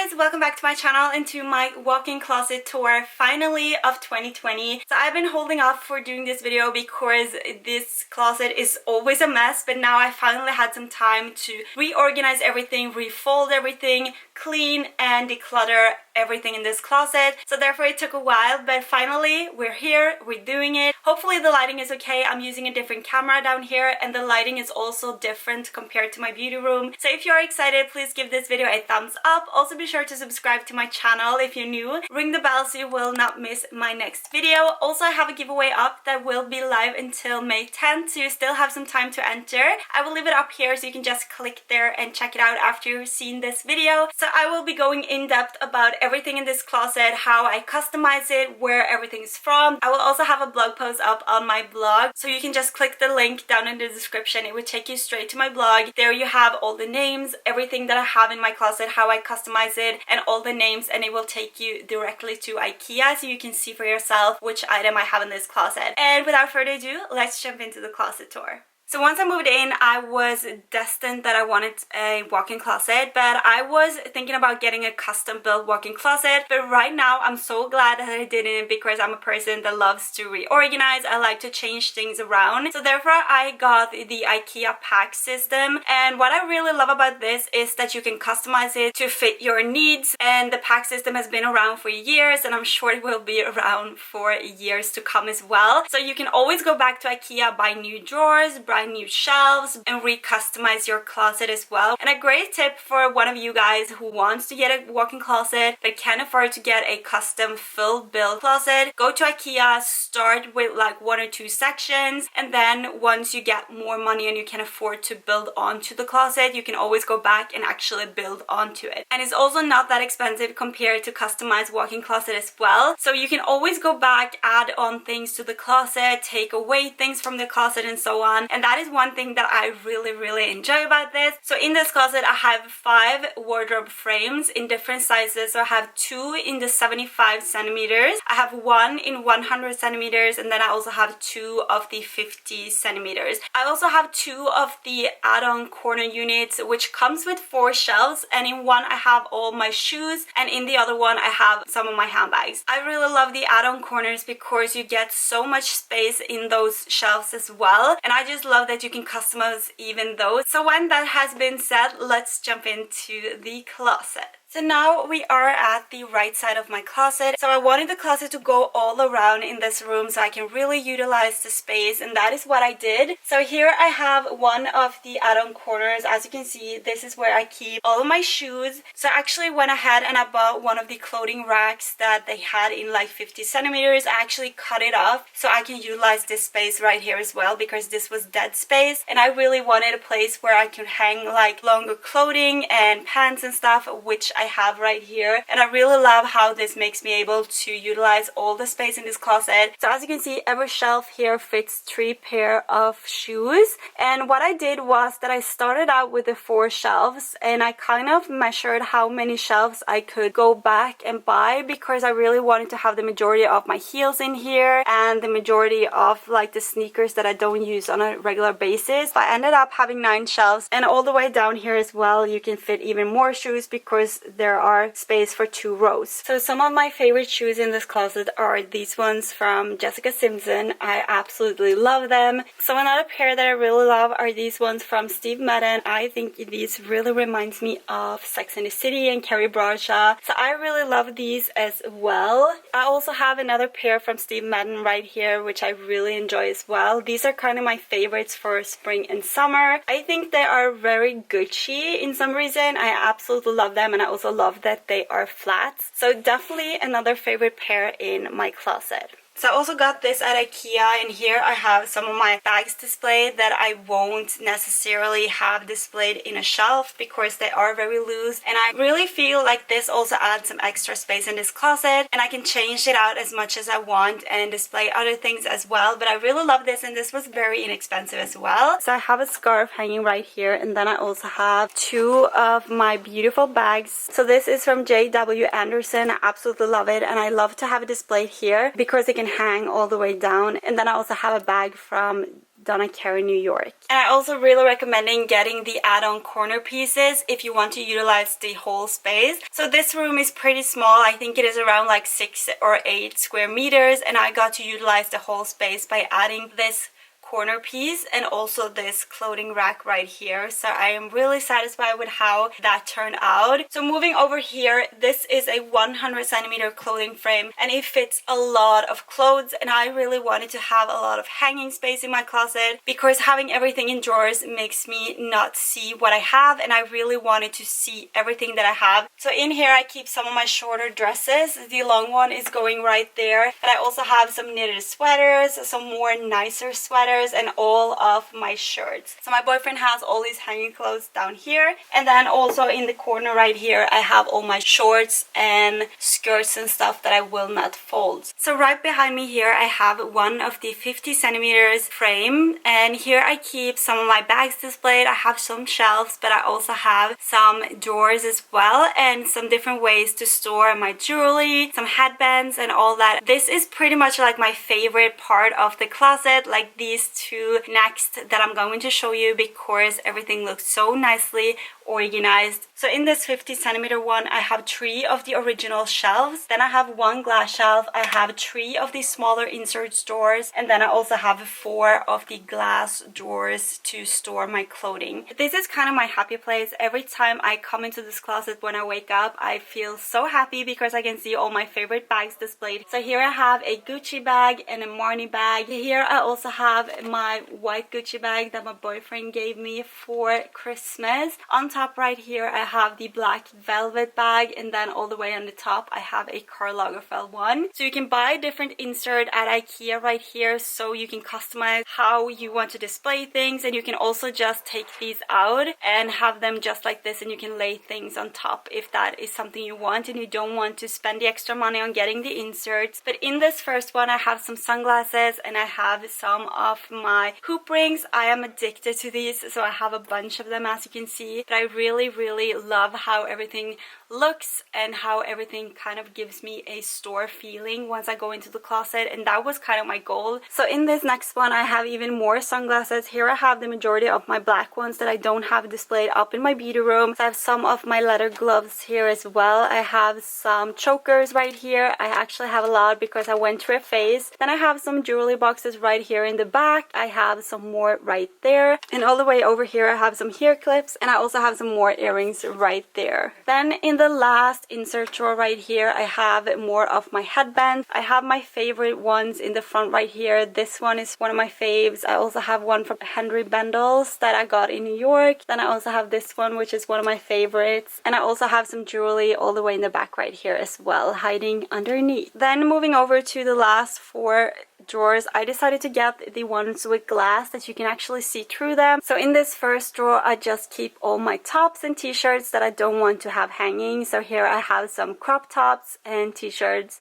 guys, welcome back to my channel and to my walk-in closet tour finally of 2020. So I've been holding off for doing this video because this closet is always a mess, but now I finally had some time to reorganize everything, refold everything, clean and declutter everything in this closet. So therefore it took a while, but finally we're here, we're doing it. Hopefully the lighting is okay. I'm using a different camera down here and the lighting is also different compared to my beauty room. So if you're excited, please give this video a thumbs up. Also be sure to subscribe to my channel if you're new. Ring the bell so you will not miss my next video. Also, I have a giveaway up that will be live until May 10th, so you still have some time to enter. I will leave it up here so you can just click there and check it out after you've seen this video. So I will be going in depth about everything in this closet, how I customize it, where everything is from. I will also have a blog post up on my blog, so you can just click the link down in the description. It would take you straight to my blog. There you have all the names, everything that I have in my closet, how I customize it, and all the names, and it will take you directly to IKEA so you can see for yourself which item I have in this closet. And without further ado, let's jump into the closet tour. So once I moved in, I was destined that I wanted a walk-in closet, but I was thinking about getting a custom-built walk-in closet. But right now, I'm so glad that I didn't because I'm a person that loves to reorganize. I like to change things around. So therefore, I got the IKEA PAX system. And what I really love about this is that you can customize it to fit your needs. And the PAX system has been around for years, and I'm sure it will be around for years to come as well. So you can always go back to IKEA, buy new drawers, buy new shelves, and re-customize your closet as well. And a great tip for one of you guys who wants to get a walk-in closet but can't afford to get a custom full build closet, go to IKEA, start with like 1 or 2 sections, and then once you get more money and you can afford to build onto the closet, you can always go back and actually build onto it. And it's also not that expensive compared to customized walk-in closet as well. So you can always go back, add on things to the closet, take away things from the closet, and so on. And that is one thing that I really enjoy about this. So in this closet I have 5 wardrobe frames in different sizes. So I have 2 in the 75 centimeters, I have 1 in 100 centimeters, and then I also have 2 of the 50 centimeters. I also have 2 of the add-on corner units, which comes with 4 shelves, and in one I have all my shoes, and in the other one I have some of my handbags. I really love the add-on corners because you get so much space in those shelves as well, and I just love that you can customize even those. So when that has been said, let's jump into the closet. So now we are at the right side of my closet. So I wanted the closet to go all around in this room so I can really utilize the space, and that is what I did. So here I have one of the add-on corners. As you can see, this is where I keep all of my shoes. So I actually went ahead and I bought one of the clothing racks that they had in like 50 centimeters. I actually cut it off so I can utilize this space right here as well, because this was dead space and I really wanted a place where I could hang like longer clothing and pants and stuff, which I have right here. And I really love how this makes me able to utilize all the space in this closet. So as you can see, every shelf here fits 3 pair of shoes. And what I did was that I started out with the 4 shelves, and I kind of measured how many shelves I could go back and buy, because I really wanted to have the majority of my heels in here and the majority of like the sneakers that I don't use on a regular basis. So I ended up having 9 shelves, and all the way down here as well you can fit even more shoes because there are space for 2 rows. So some of my favorite shoes in this closet are these ones from Jessica Simpson. I absolutely love them. So another pair that I really love are these ones from Steve Madden. I think these really reminds me of Sex and the City and Carrie Bradshaw. So I really love these as well. I also have another pair from Steve Madden right here, which I really enjoy as well. These are kind of my favorites for spring and summer. I think they are very Gucci in some reason. I absolutely love them, and I also love that they are flat. So definitely another favorite pair in my closet. So I also got this at IKEA, and here I have some of my bags displayed that I won't necessarily have displayed in a shelf because they are very loose, and I really feel like this also adds some extra space in this closet, and I can change it out as much as I want and display other things as well. But I really love this, and this was very inexpensive as well. So I have a scarf hanging right here, and then I also have 2 of my beautiful bags. So this is from J.W. Anderson. I absolutely love it, and I love to have it displayed here because it can hang all the way down. And then I also have a bag from Donna Karan, New York. And I also really recommending getting the add-on corner pieces if you want to utilize the whole space. So this room is pretty small. I think it is around like 6 or 8 square meters, and I got to utilize the whole space by adding this corner piece and also this clothing rack right here. So I am really satisfied with how that turned out. So moving over here, this is a 100 centimeter clothing frame and it fits a lot of clothes, and I really wanted to have a lot of hanging space in my closet because having everything in drawers makes me not see what I have, and I really wanted to see everything that I have. So in here I keep some of my shorter dresses. The long one is going right there, and I also have some knitted sweaters, some more nicer sweaters, and all of my shirts. So my boyfriend has all these hanging clothes down here, and then also in the corner right here I have all my shorts and skirts and stuff that I will not fold. So right behind me here I have one of the 50 centimeters frame, and here I keep some of my bags displayed. I have some shelves, but I also have some drawers as well and some different ways to store my jewelry, some headbands and all that. This is pretty much like my favorite part of the closet, like these two next that I'm going to show you because everything looks so nicely organized. So in this 50 centimeter one I have 3 of the original shelves, then I have 1 glass shelf, I have 3 of the smaller insert drawers, and then I also have 4 of the glass drawers to store my clothing. This is kind of my happy place. Every time I come into this closet when I wake up I feel so happy because I can see all my favorite bags displayed. So here I have a Gucci bag and a Marni bag. Here I also have my white Gucci bag that my boyfriend gave me for Christmas. On top right here I have the black velvet bag, and then all the way on the top I have a Karl Lagerfeld one. So you can buy different insert at IKEA right here, so you can customize how you want to display things, and you can also just take these out and have them just like this, and you can lay things on top if that is something you want and you don't want to spend the extra money on getting the inserts. But in this first one I have some sunglasses and I have some of my hoop rings. I am addicted to these, so I have a bunch of them as you can see. But I really love how everything looks and how everything kind of gives me a store feeling once I go into the closet, and that was kind of my goal. So in this next one I have even more sunglasses. Here I have the majority of my black ones that I don't have displayed up in my beauty room. So I have some of my leather gloves here as well. I have some chokers right here. I actually have a lot because I went through a phase. Then I have some jewelry boxes right here in the back. I have some more right there, and all the way over here I have some hair clips, and I also have some more earrings right there. Then in the last insert drawer right here I have more of my headbands. I have my favorite ones in the front right here. This one is one of my faves. I also have one from Henry Bendels that I got in New York. Then I also have this one, which is one of my favorites, and I also have some jewelry all the way in the back right here as well, hiding underneath. Then moving over to the last 4 drawers, I decided to get the ones with glass that you can actually see through them. So in this first drawer I just keep all my tops and t-shirts that I don't want to have hanging. So here I have some crop tops and t-shirts,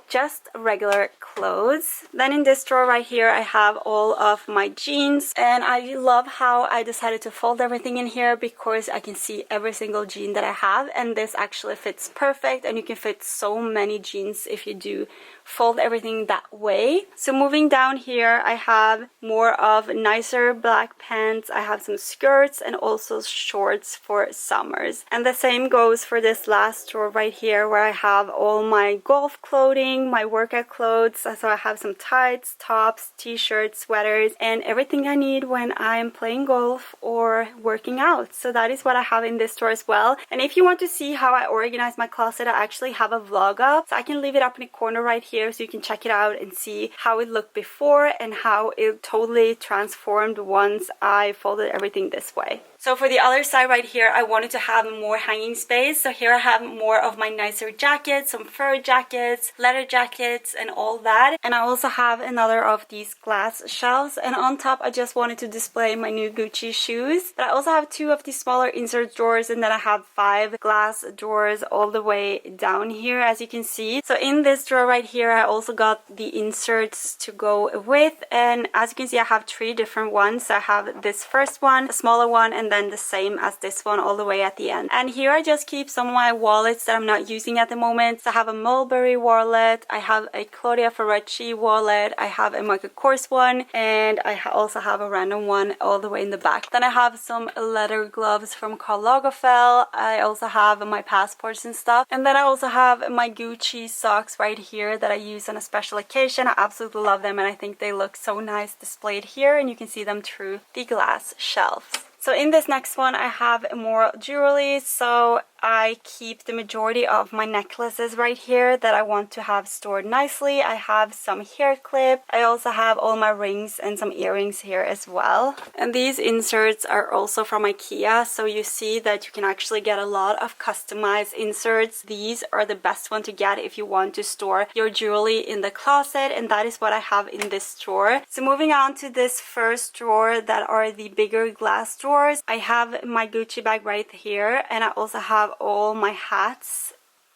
just regular clothes. Then in this drawer right here I have all of my jeans, and I love how I decided to fold everything in here because I can see every single jean that I have, and this actually fits perfect, and you can fit so many jeans if you do fold everything that way. So moving down here I have more of nicer black pants. I have some skirts and also shorts for summers, and the same goes for this last drawer right here where I have all my golf clothing, my workout clothes. So I have some tights, tops, t-shirts, sweaters, and everything I need when I'm playing golf or working out. So that is what I have in this drawer as well. And if you want to see how I organize my closet, I actually have a vlog up, so I can leave it up in the corner right here so you can check it out and see how it looked before and how it totally transformed once I folded everything this way. So for the other side right here, I wanted to have more hanging space. So here I have more of my nicer jackets, some fur jackets, leather jackets, and all that. And I also have another of these glass shelves. And on top, I just wanted to display my new Gucci shoes. But I also have 2 of these smaller insert drawers, and then I have 5 glass drawers all the way down here, as you can see. So in this drawer right here, I also got the inserts to go with. And as you can see, I have 3 different ones. So I have this first one, a smaller one, and and then the same as this one all the way at the end. And here I just keep some of my wallets that I'm not using at the moment. So I have a Mulberry wallet, I have a Claudia Ferracci wallet, I have a Michael Kors one, and I also have a random one all the way in the back. Then I have some leather gloves from Karl Lagerfeld. I also have my passports and stuff. And then I also have my Gucci socks right here that I use on a special occasion. I absolutely love them and I think they look so nice displayed here, and you can see them through the glass shelves. So in this next one I have more jewelry, so I keep the majority of my necklaces right here that I want to have stored nicely. I have some hair clip. I also have all my rings and some earrings here as well. And these inserts are also from IKEA, so you see that you can actually get a lot of customized inserts. These are the best one to get if you want to store your jewelry in the closet, and that is what I have in this drawer. So moving on to this first drawer that are the bigger glass drawers. I have my Gucci bag right here, and I also have all my hats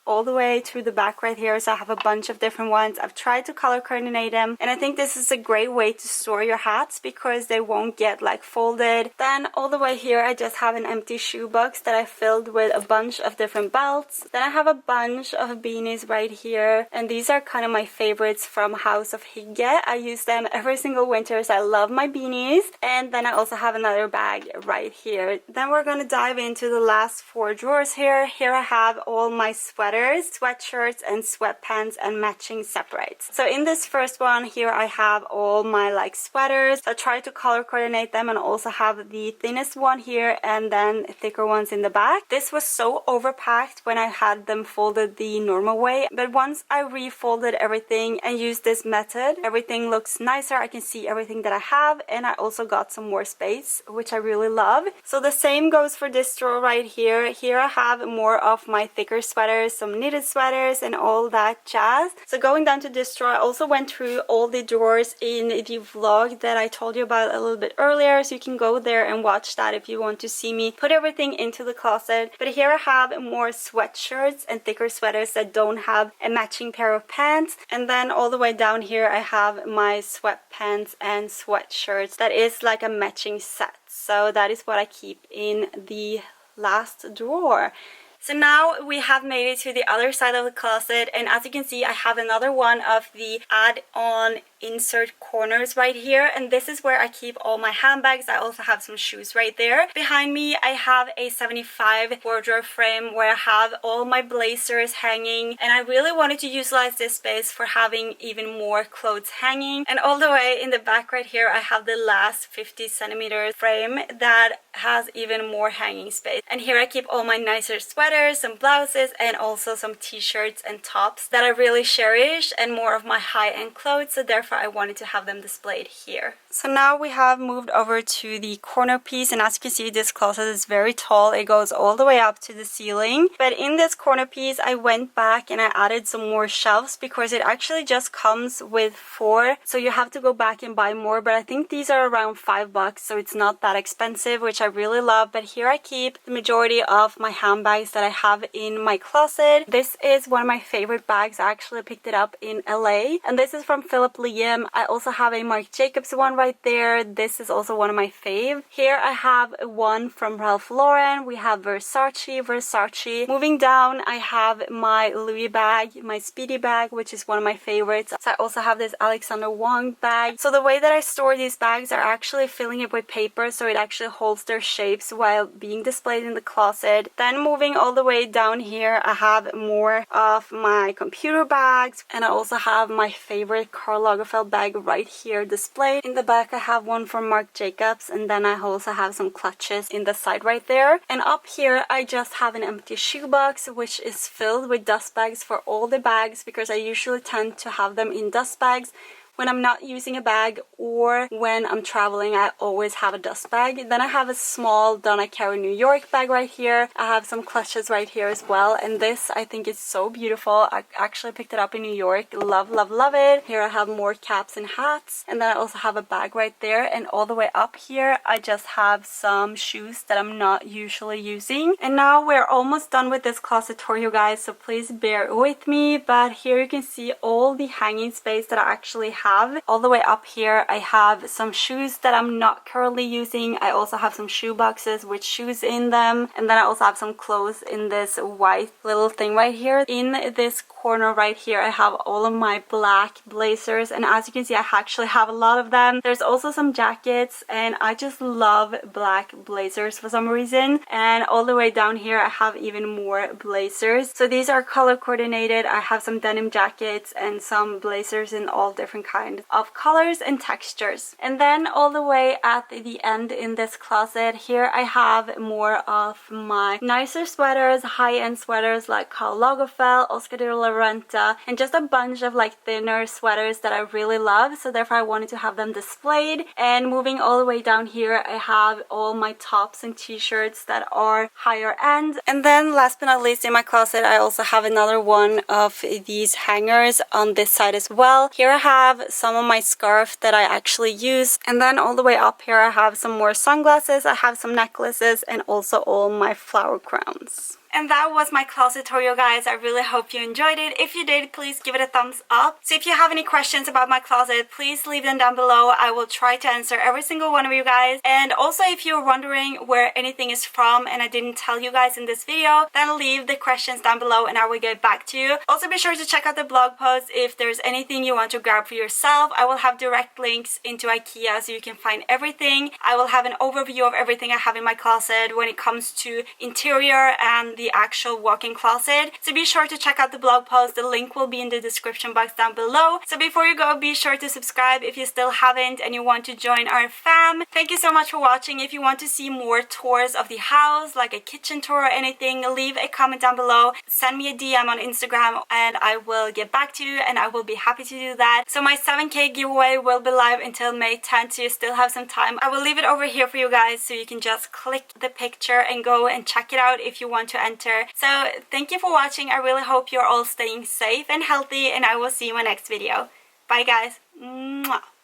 all the way to the back right here, so I have a bunch of different ones. I've tried to color coordinate them, and I think this is a great way to store your hats because they won't get like folded. Then all the way here I just have an empty shoebox that I filled with a bunch of different belts. Then I have a bunch of beanies right here, and these are kind of my favorites from House of Hygge. I use them every single winter, so I love my beanies. And then I also have another bag right here. Then we're gonna dive into the last 4 drawers here. Here I have all my sweaters, sweatshirts and sweatpants and matching separates. So in this first one here I have all my like sweaters. So I try to color coordinate them and also have the thinnest one here and then thicker ones in the back. This was so overpacked when I had them folded the normal way, but once I refolded everything and used this method, everything looks nicer. I can see everything that I have, and I also got some more space, which I really love. So the same goes for this drawer right here. Here I have more of my thicker sweaters, some knitted sweaters and all that jazz. So going down to this drawer, I also went through all the drawers in the vlog that I told you about a little bit earlier, so you can go there and watch that if you want to see me put everything into the closet. But here I have more sweatshirts and thicker sweaters that don't have a matching pair of pants, and then all the way down here I have my sweatpants and sweatshirts that is like a matching set. So that is what I keep in the last drawer. So now we have made it to the other side of the closet, and as you can see I have another one of the add-on insert corners right here, and this is where I keep all my handbags. I also have some shoes right there. Behind me I have a 75 wardrobe frame where I have all my blazers hanging, and I really wanted to utilize this space for having even more clothes hanging. And all the way in the back right here I have the last 50 centimeter frame that has even more hanging space, and here I keep all my nicer sweaters, some blouses, and also some t-shirts and tops that I really cherish, and more of my high-end clothes, so therefore I wanted to have them displayed here. So now we have moved over to the corner piece, and as you can see this closet is very tall. It goes all the way up to the ceiling, but in this corner piece I went back and I added some more shelves because it actually just comes with 4, so you have to go back and buy more, but I think these are around $5, so it's not that expensive, which I really love. But here I keep the majority of my handbags that I have in my closet. This is one of my favorite bags. I actually picked it up in LA, and this is from Philip Liam. I also have a Marc Jacobs one right there. This is also one of my fave. Here I have one from Ralph Lauren. We have Versace. Moving down I have my Louis bag, my Speedy bag, which is one of my favorites. So I also have this Alexander Wang bag. So the way that I store these bags are actually filling it with paper, so it actually holds their shapes while being displayed in the closet. Then moving all the way down here I have more of my computer bags, and I also have my favorite Karl Lagerfeld bag right here displayed. In the back I have one from Marc Jacobs, and then I also have some clutches in the side right there. And up here I just have an empty shoebox which is filled with dust bags for all the bags, because I usually tend to have them in dust bags when I'm not using a bag, or when I'm traveling I always have a dust bag. Then I have a small Donna Karan New York bag right here. I have some clutches right here as well, and this I think is so beautiful. I actually picked it up in New York. Love it. Here I have more caps and hats, and then I also have a bag right there. And all the way up here I just have some shoes that I'm not usually using. And now we're almost done with this closet tour, you guys, so please bear with me. But here you can see all the hanging space that I actually have. All the way up here I have some shoes that I'm not currently using. I also have some shoe boxes with shoes in them, and then I also have some clothes in this white little thing right here. In this corner right here I have all of my black blazers, and as you can see I actually have a lot of them. There's also some jackets, and I just love black blazers for some reason. And all the way down here I have even more blazers. So these are color coordinated. I have some denim jackets and some blazers in all different kinds of colors and textures. And then all the way at the end in this closet here I have more of my nicer sweaters, high-end sweaters like Karl Lagerfeld, Oscar de la Renta, and just a bunch of like thinner sweaters that I really love, so therefore I wanted to have them displayed. And moving all the way down here I have all my tops and t-shirts that are higher end. And then last but not least in my closet I also have another one of these hangers on this side as well. Here I have some of my scarf that I actually use, and then all the way up here I have some more sunglasses, I have some necklaces, and also all my flower crowns. And that was my closet tour, you guys. I really hope you enjoyed it. If you did, please give it a thumbs up. So if you have any questions about my closet, please leave them down below. I will try to answer every single one of you guys. And also if you're wondering where anything is from and I didn't tell you guys in this video, then leave the questions down below and I will get back to you. Also be sure to check out the blog post if there's anything you want to grab for yourself. I will have direct links into IKEA so you can find everything. I will have an overview of everything I have in my closet when it comes to interior and the actual walk-in closet. So be sure to check out the blog post. The link will be in the description box down below. So before you go, be sure to subscribe if you still haven't and you want to join our fam. Thank you so much for watching. If you want to see more tours of the house, like a kitchen tour or anything, leave a comment down below. Send me a DM on Instagram and I will get back to you and I will be happy to do that. So my 7K giveaway will be live until May 10th, so you still have some time. I will leave it over here for you guys so you can just click the picture and go and check it out if you want to enter. So thank you for watching. I really hope you're all staying safe and healthy, and I will see you in my next video. Bye guys. Mwah.